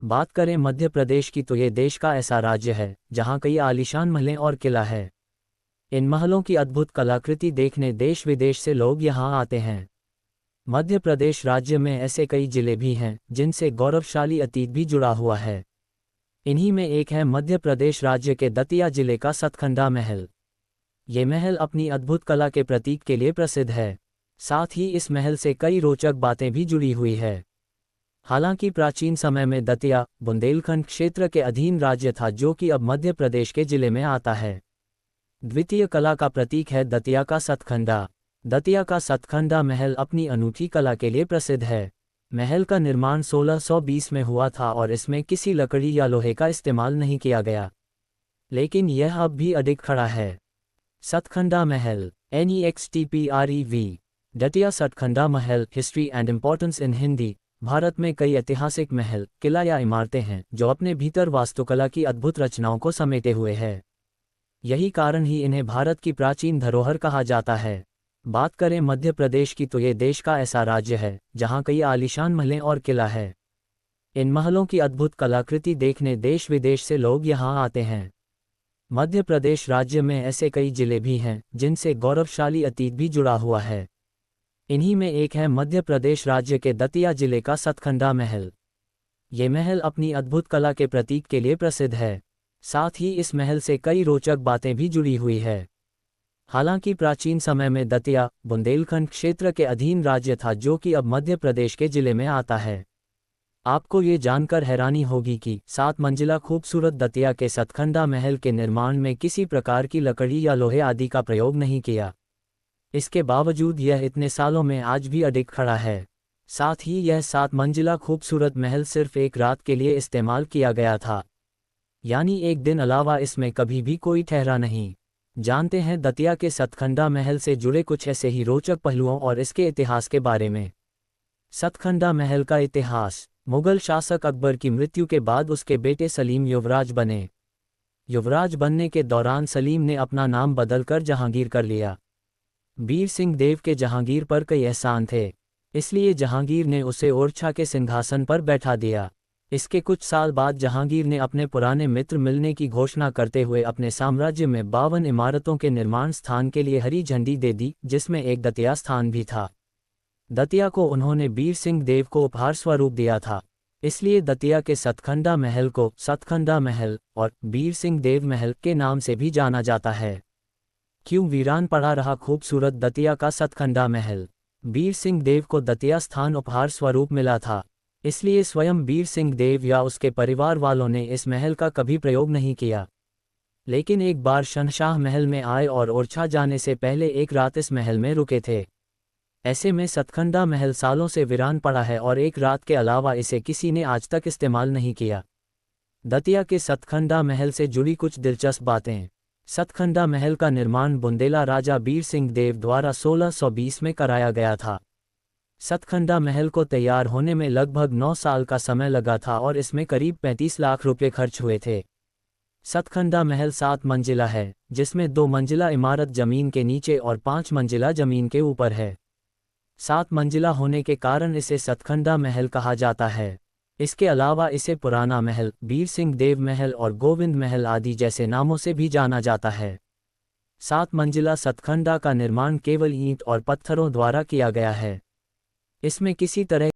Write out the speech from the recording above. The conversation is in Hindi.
बात करें मध्य प्रदेश की तो ये देश का ऐसा राज्य है जहाँ कई आलीशान महलें और किला है। इन महलों की अद्भुत कलाकृति देखने देश विदेश से लोग यहाँ आते हैं। मध्य प्रदेश राज्य में ऐसे कई जिले भी हैं जिनसे गौरवशाली अतीत भी जुड़ा हुआ है। इन्हीं में एक है मध्य प्रदेश राज्य के दतिया जिले का सतखंडा महल। ये महल अपनी अद्भुत कला के प्रतीक के लिए प्रसिद्ध है। साथ ही इस महल से कई रोचक बातें भी जुड़ी हुई है। हालांकि प्राचीन समय में दतिया बुंदेलखंड क्षेत्र के अधीन राज्य था, जो कि अब मध्य प्रदेश के जिले में आता है। द्वितीय कला का प्रतीक है दतिया का सतखंडा। दतिया का सतखंडा महल अपनी अनूठी कला के लिए प्रसिद्ध है। महल का निर्माण 1620 में हुआ था और इसमें किसी लकड़ी या लोहे का इस्तेमाल नहीं किया गया, लेकिन यह अब भी अडिग खड़ा है। सतखंडा महल NEXTPREV Datia Satkhanda Mahal history and importance in Hindi. Bharat में कई ऐतिहासिक महल, किला या इमारतें हैं जो अपने भीतर वास्तुकला की अद्भुत रचनाओं को समेटे हुए हैं। यही कारण ही इन्हें भारत की प्राचीन धरोहर कहा जाता है। बात करें मध्य प्रदेश की तो ये देश का ऐसा राज्य है जहाँ कई आलीशान महलें और किला है। इन महलों की अद्भुत कलाकृति देखने देश विदेश से लोग यहाँ आते हैं। मध्य प्रदेश राज्य में ऐसे कई जिले भी हैं जिनसे गौरवशाली अतीत भी जुड़ा हुआ है। इन्हीं में एक है मध्य प्रदेश राज्य के दतिया जिले का सतखंडा महल। ये महल अपनी अद्भुत कला के प्रतीक के लिए प्रसिद्ध है। साथ ही इस महल से कई रोचक बातें भी जुड़ी हुई है। हालांकि प्राचीन समय में दतिया बुंदेलखंड क्षेत्र के अधीन राज्य था, जो कि अब मध्य प्रदेश के जिले में आता है। आपको ये जानकर हैरानी होगी कि 7 मंजिला खूबसूरत दतिया के सतखंडा महल के निर्माण में किसी प्रकार की लकड़ी या लोहे आदि का प्रयोग नहीं किया। इसके बावजूद यह इतने सालों में आज भी अडिग खड़ा है। साथ ही यह 7 मंजिला खूबसूरत महल सिर्फ एक रात के लिए इस्तेमाल किया गया था, यानी एक दिन अलावा इसमें कभी भी कोई ठहरा नहीं। जानते हैं दतिया के सतखंडा महल से जुड़े कुछ ऐसे ही रोचक पहलुओं और इसके इतिहास के बारे में। सतखंडा महल का इतिहास। मुगल शासक अकबर की मृत्यु के बाद उसके बेटे सलीम युवराज बने। युवराज बनने के दौरान सलीम ने अपना नाम बदलकर जहांगीर कर लिया। बीर सिंह देव के जहांगीर पर कई एहसान थे, इसलिए जहांगीर ने उसे ओरछा के सिंहासन पर बैठा दिया। इसके कुछ साल बाद जहांगीर ने अपने पुराने मित्र मिलने की घोषणा करते हुए अपने साम्राज्य में 52 इमारतों के निर्माण स्थान के लिए हरी झंडी दे दी, जिसमें एक दतिया स्थान भी था। दतिया को उन्होंने बीर सिंह देव को उपहार स्वरूप दिया था, इसलिए दतिया के सतखंडा महल को सतखंडा महल और बीर सिंह देव महल के नाम से भी जाना जाता है। क्यों वीरान पड़ा रहा खूबसूरत दतिया का सतखंडा महल? बीर सिंह देव को दतिया स्थान उपहार स्वरूप मिला था, इसलिए स्वयं बीर सिंह देव या उसके परिवार वालों ने इस महल का कभी प्रयोग नहीं किया। लेकिन एक बार शहंशाह महल में आए और ओरछा जाने से पहले एक रात इस महल में रुके थे। ऐसे में सतखंडा महल सालों से वीरान पड़ा है और एक रात के अलावा इसे किसी ने आज तक इस्तेमाल नहीं किया। दतिया के सतखंडा महल से जुड़ी कुछ दिलचस्प बातें। सतखंडा महल का निर्माण बुंदेला राजा बीर सिंह देव द्वारा 1620 में कराया गया था। सतखंडा महल को तैयार होने में लगभग 9 साल का समय लगा था और इसमें करीब 35 लाख रुपए खर्च हुए थे। सतखंडा महल 7 मंजिला है, जिसमें 2 मंजिला इमारत जमीन के नीचे और 5 मंजिला जमीन के ऊपर है। 7 मंजिला होने के कारण इसे सतखंडा महल कहा जाता है। इसके अलावा इसे पुराना महल, बीर सिंह देव महल और गोविंद महल आदि जैसे नामों से भी जाना जाता है। 7 मंजिला सतखंडा का निर्माण केवल ईंट और पत्थरों द्वारा किया गया है। इसमें किसी तरह